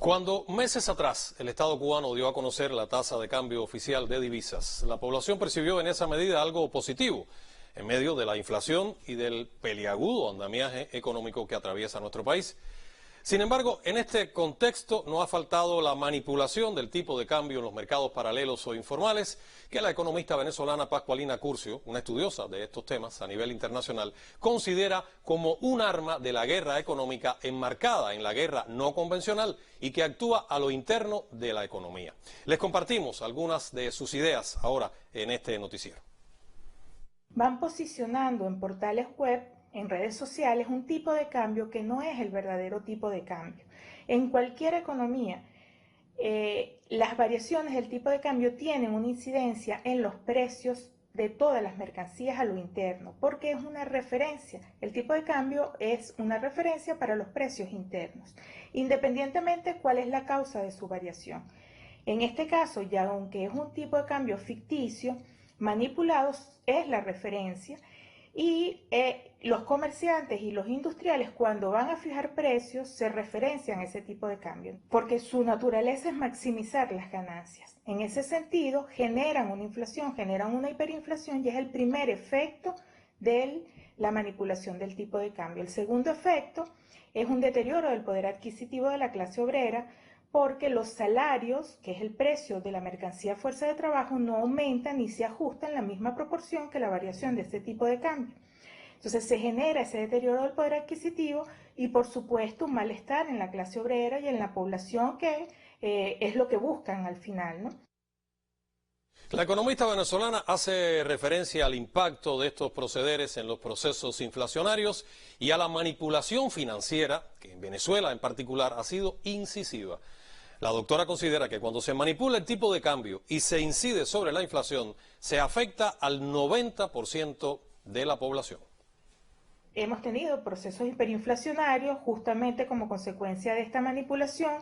Cuando meses atrás el Estado cubano dio a conocer la tasa de cambio oficial de divisas, la población percibió en esa medida algo positivo, en medio de la inflación y del peliagudo andamiaje económico que atraviesa nuestro país. Sin embargo, en este contexto no ha faltado la manipulación del tipo de cambio en los mercados paralelos o informales que la economista venezolana Pascualina Curcio, una estudiosa de estos temas a nivel internacional, considera como un arma de la guerra económica enmarcada en la guerra no convencional y que actúa a lo interno de la economía. Les compartimos algunas de sus ideas ahora en este noticiero. Van posicionando en portales web, en redes sociales, un tipo de cambio que no es el verdadero tipo de cambio. En cualquier economía, las variaciones del tipo de cambio tienen una incidencia en los precios de todas las mercancías a lo interno, porque es una referencia. El tipo de cambio es una referencia para los precios internos, independientemente cuál es la causa de su variación. En este caso, ya aunque es un tipo de cambio ficticio, manipulados es la referencia y los comerciantes y los industriales cuando van a fijar precios se referencian a ese tipo de cambio porque su naturaleza es maximizar las ganancias. En ese sentido generan una inflación, generan una hiperinflación y es el primer efecto de la manipulación del tipo de cambio. El segundo efecto es un deterioro del poder adquisitivo de la clase obrera porque los salarios, que es el precio de la mercancía fuerza de trabajo, no aumentan ni se ajustan en la misma proporción que la variación de este tipo de cambio. Entonces se genera ese deterioro del poder adquisitivo y por supuesto un malestar en la clase obrera y en la población que es lo que buscan al final, ¿no? La economista venezolana hace referencia al impacto de estos procederes en los procesos inflacionarios y a la manipulación financiera, que en Venezuela en particular ha sido incisiva. La doctora considera que cuando se manipula el tipo de cambio y se incide sobre la inflación, se afecta al 90% de la población. Hemos tenido procesos hiperinflacionarios justamente como consecuencia de esta manipulación.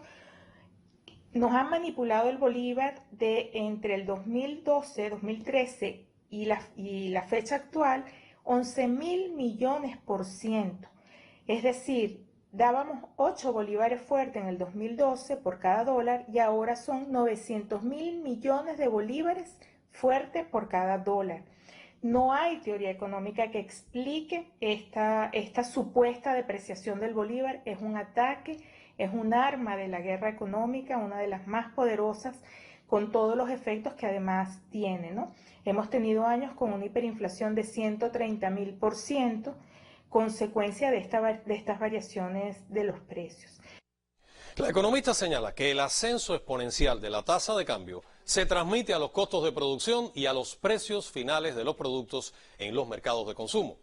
Nos han manipulado el bolívar de entre el 2012, 2013 y la fecha actual 11.000 millones%. Es decir, dábamos 8 bolívares fuertes en el 2012 por cada dólar y ahora son 900.000 millones de bolívares fuertes por cada dólar. No hay teoría económica que explique esta supuesta depreciación del bolívar. Es un ataque, es un arma de la guerra económica, una de las más poderosas, con todos los efectos que además tiene, ¿no? Hemos tenido años con una hiperinflación de 130.000%, consecuencia de estas variaciones de los precios. La economista señala que el ascenso exponencial de la tasa de cambio se transmite a los costos de producción y a los precios finales de los productos en los mercados de consumo.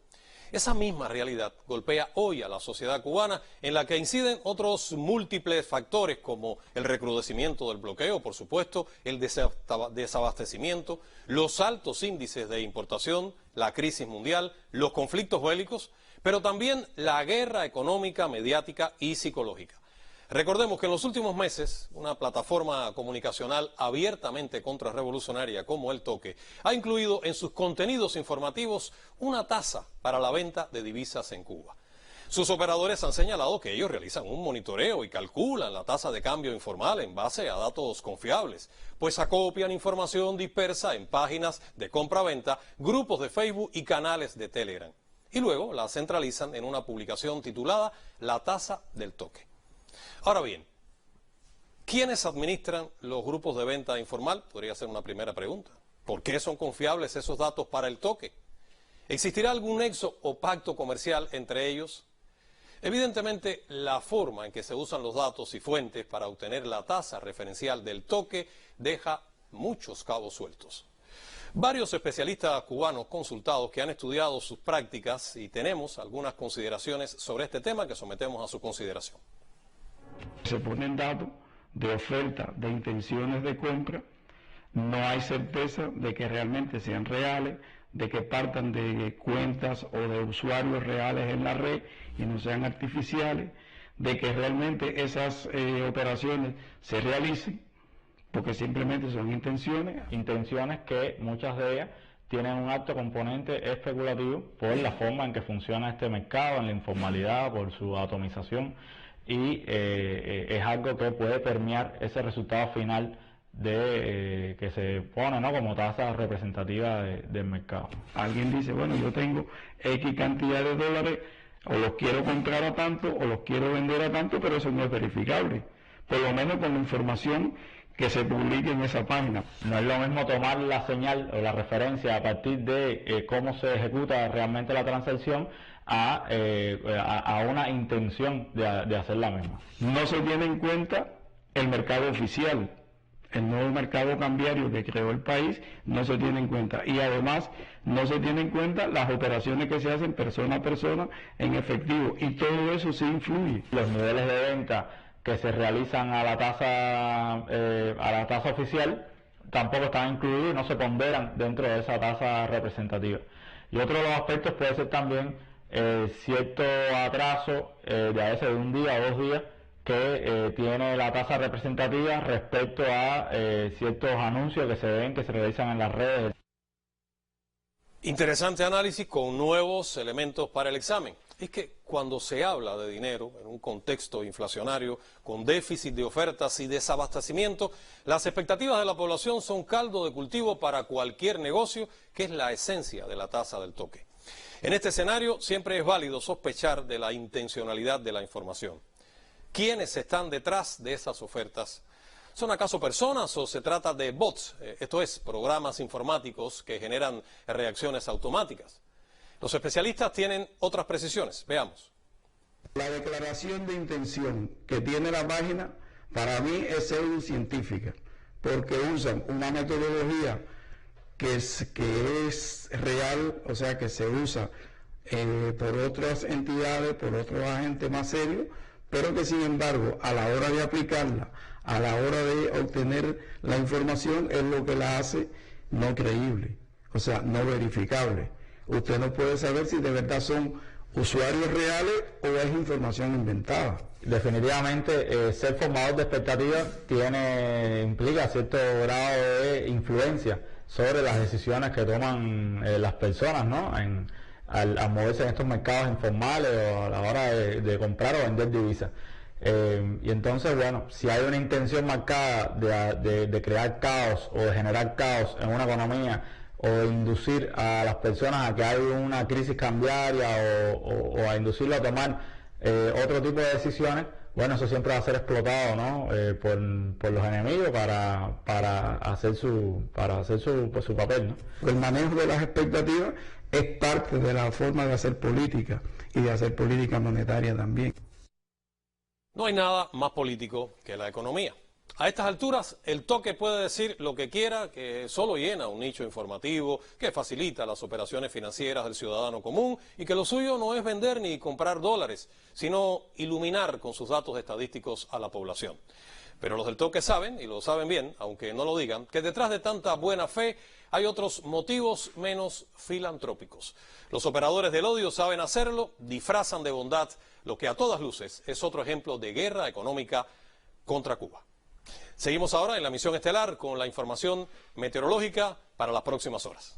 Esa misma realidad golpea hoy a la sociedad cubana, en la que inciden otros múltiples factores como el recrudecimiento del bloqueo, por supuesto, el desabastecimiento, los altos índices de importación, la crisis mundial, los conflictos bélicos, pero también la guerra económica, mediática y psicológica. Recordemos que en los últimos meses, una plataforma comunicacional abiertamente contrarrevolucionaria como El Toque ha incluido en sus contenidos informativos una tasa para la venta de divisas en Cuba. Sus operadores han señalado que ellos realizan un monitoreo y calculan la tasa de cambio informal en base a datos confiables, pues acopian información dispersa en páginas de compra-venta, grupos de Facebook y canales de Telegram. Y luego la centralizan en una publicación titulada La Tasa del Toque. Ahora bien, ¿quiénes administran los grupos de venta informal? Podría ser una primera pregunta. ¿Por qué son confiables esos datos para El Toque? ¿Existirá algún nexo o pacto comercial entre ellos? Evidentemente, la forma en que se usan los datos y fuentes para obtener la tasa referencial del Toque deja muchos cabos sueltos. Varios especialistas cubanos consultados que han estudiado sus prácticas y tenemos algunas consideraciones sobre este tema que sometemos a su consideración. Se ponen datos de oferta, de intenciones de compra, no hay certeza de que realmente sean reales, de que partan de cuentas o de usuarios reales en la red y no sean artificiales, de que realmente esas operaciones se realicen, porque simplemente son intenciones que muchas de ellas tienen un alto componente especulativo por la forma en que funciona este mercado, en la informalidad, por su atomización. y es algo que puede permear ese resultado final de que se pone, ¿no?, como tasa representativa del mercado. Alguien dice, bueno, yo tengo X cantidad de dólares, o los quiero comprar a tanto, o los quiero vender a tanto, pero eso no es verificable, por lo menos con la información que se publique en esa página. No es lo mismo tomar la señal o la referencia a partir de cómo se ejecuta realmente la transacción a una intención de hacer la misma. No se tiene en cuenta el mercado oficial, el nuevo mercado cambiario que creó el país, no se tiene en cuenta, y además no se tiene en cuenta las operaciones que se hacen persona a persona en efectivo, y todo eso sí influye. Los niveles de venta que se realizan a la tasa oficial tampoco están incluidos y no se ponderan dentro de esa tasa representativa. Y otro de los aspectos puede ser también cierto atraso de a veces de un día o 2 días que tiene la tasa representativa respecto a ciertos anuncios que se ven, que se realizan en las redes. Interesante análisis con nuevos elementos para el examen. Es que cuando se habla de dinero en un contexto inflacionario, con déficit de ofertas y desabastecimiento, las expectativas de la población son caldo de cultivo para cualquier negocio, que es la esencia de la tasa del toque. En este escenario siempre es válido sospechar de la intencionalidad de la información. ¿Quiénes están detrás de esas ofertas? ¿Son acaso personas o se trata de bots, esto es, programas informáticos que generan reacciones automáticas? Los especialistas tienen otras precisiones. Veamos. La declaración de intención que tiene la página, para mí es pseudocientífica, porque usan una metodología que es real, o sea, que se usa por otras entidades, por otros agentes más serios, pero que sin embargo, a la hora de aplicarla, a la hora de obtener la información, es lo que la hace no creíble, o sea, no verificable. Usted no puede saber si de verdad son usuarios reales o es información inventada. Definitivamente, ser formador de expectativas implica cierto grado de influencia sobre las decisiones que toman las personas, ¿no?, al moverse en estos mercados informales o a la hora de comprar o vender divisas. Y entonces, bueno, si hay una intención marcada de crear caos o de generar caos en una economía, o de inducir a las personas a que hay una crisis cambiaria o a inducirlo a tomar otro tipo de decisiones, bueno, eso siempre va a ser explotado, ¿no?, por los enemigos para hacer su papel, ¿no? El manejo de las expectativas es parte de la forma de hacer política y de hacer política monetaria también. No hay nada más político que la economía. A estas alturas, el toque puede decir lo que quiera, que solo llena un nicho informativo, que facilita las operaciones financieras del ciudadano común y que lo suyo no es vender ni comprar dólares, sino iluminar con sus datos estadísticos a la población. Pero los del toque saben, y lo saben bien, aunque no lo digan, que detrás de tanta buena fe hay otros motivos menos filantrópicos. Los operadores del odio saben hacerlo, disfrazan de bondad lo que a todas luces es otro ejemplo de guerra económica contra Cuba. Seguimos ahora en la misión estelar con la información meteorológica para las próximas horas.